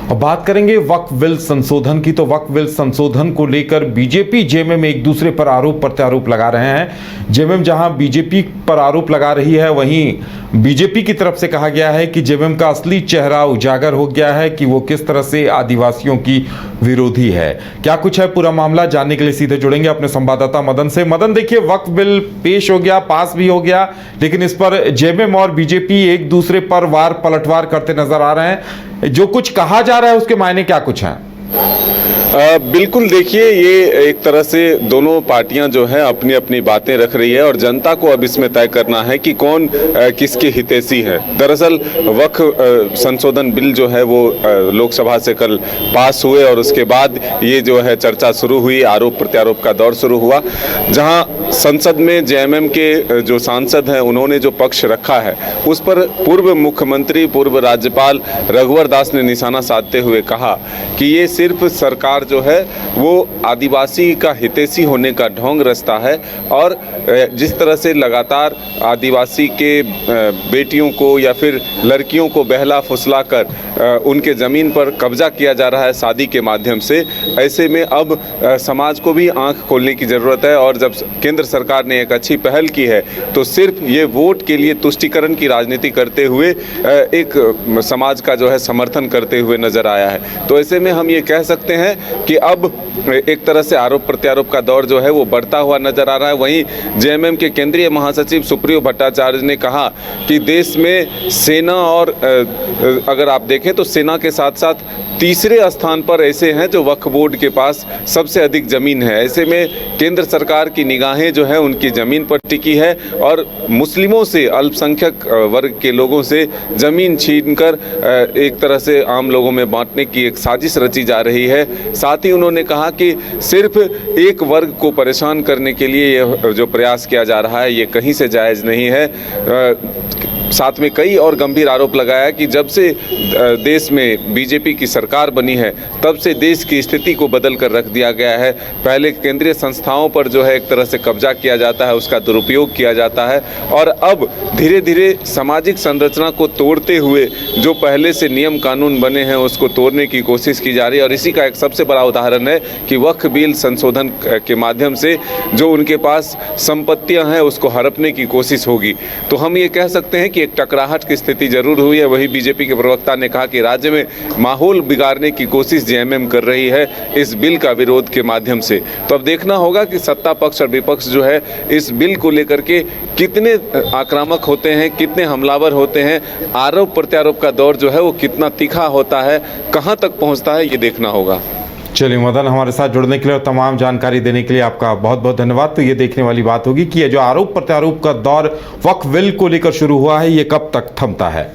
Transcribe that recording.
अब बात करेंगे वक्फ बिल संशोधन की। तो वक्फ बिल संशोधन को लेकर बीजेपी जेएमएम एक दूसरे पर आरोप प्रत्यारोप लगा रहे हैं। जेएमएम जहां बीजेपी पर आरोप लगा रही है, वहीं बीजेपी की तरफ से कहा गया है कि जेएमएम का असली चेहरा उजागर हो गया है कि वो किस तरह से आदिवासियों की विरोधी है। क्या कुछ है पूरा मामला, जानने के लिए सीधे जुड़ेंगे अपने संवाददाता मदन से। मदन, देखिए, वक्फ बिल पेश हो गया, पास भी हो गया, लेकिन इस पर जेएमएम और बीजेपी एक दूसरे पर वार पलटवार करते नजर आ रहे हैं। जो कुछ कहा जा रहा है उसके मायने क्या कुछ हैं? बिल्कुल, देखिए, ये एक तरह से दोनों पार्टियां जो है अपनी अपनी बातें रख रही है और जनता को अब इसमें तय करना है कि कौन किसके हितैषी है। दरअसल वक्फ संशोधन बिल जो है वो लोकसभा से कल पास हुए और उसके बाद ये जो है चर्चा शुरू हुई, आरोप प्रत्यारोप का दौर शुरू हुआ, जहां संसद में जेएमएम के जो सांसद हैं उन्होंने जो पक्ष रखा है उस पर पूर्व मुख्यमंत्री, पूर्व राज्यपाल रघुवर दास ने निशाना साधते हुए कहा कि ये सिर्फ सरकार जो है वो आदिवासी का हितैषी होने का ढोंग रचता है और जिस तरह से लगातार आदिवासी के बेटियों को या फिर लड़कियों को बहला फुसला कर उनके ज़मीन पर कब्जा किया जा रहा है शादी के माध्यम से, ऐसे में अब समाज को भी आंख खोलने की ज़रूरत है। और जब केंद्र सरकार ने एक अच्छी पहल की है तो सिर्फ ये वोट के लिए तुष्टीकरण की राजनीति करते हुए एक समाज का जो है समर्थन करते हुए नज़र आया है। तो ऐसे में हम ये कह सकते हैं कि अब एक तरह से आरोप प्रत्यारोप का दौर जो है वो बढ़ता हुआ नजर आ रहा है। वहीं जेएमएम के केंद्रीय महासचिव सुप्रियो भट्टाचार्य ने कहा कि देश में सेना और अगर आप देखें तो सेना के साथ साथ तीसरे स्थान पर ऐसे हैं जो वक्फ बोर्ड के पास सबसे अधिक ज़मीन है। ऐसे में केंद्र सरकार की निगाहें जो है उनकी ज़मीन पर टिकी है और मुस्लिमों से, अल्पसंख्यक वर्ग के लोगों से ज़मीन छीनकर एक तरह से आम लोगों में बांटने की एक साजिश रची जा रही है। साथ ही उन्होंने कहा कि सिर्फ एक वर्ग को परेशान करने के लिए ये जो प्रयास किया जा रहा है ये कहीं से जायज़ नहीं है। साथ में कई और गंभीर आरोप लगाया कि जब से देश में बीजेपी की सरकार बनी है तब से देश की स्थिति को बदल कर रख दिया गया है। पहले केंद्रीय संस्थाओं पर जो है एक तरह से कब्जा किया जाता है, उसका दुरुपयोग किया जाता है और अब धीरे धीरे सामाजिक संरचना को तोड़ते हुए जो पहले से नियम कानून बने हैं उसको तोड़ने की कोशिश की जा रही है। और इसी का एक सबसे बड़ा उदाहरण है कि वक्फ बिल संशोधन के माध्यम से जो उनके पास संपत्तियां हैं उसको हड़पने की कोशिश होगी। तो हम ये कह सकते हैं कि एक टकराहट की स्थिति जरूर हुई है। वही बीजेपी के प्रवक्ता ने कहा कि राज्य में माहौल बिगाड़ने की कोशिश जेएमएम कर रही है इस बिल का विरोध के माध्यम से। तो अब देखना होगा कि सत्ता पक्ष और विपक्ष जो है इस बिल को लेकर के कितने आक्रामक होते हैं, कितने हमलावर होते हैं, आरोप प्रत्यारोप का दौर जो है वो कितना तीखा होता है, कहां तक पहुंचता है, ये देखना होगा। चलिए मदन, हमारे साथ जुड़ने के लिए और तमाम जानकारी देने के लिए आपका बहुत बहुत धन्यवाद। तो ये देखने वाली बात होगी कि ये जो आरोप प्रत्यारोप का दौर वक्फ बिल को लेकर शुरू हुआ है ये कब तक थमता है।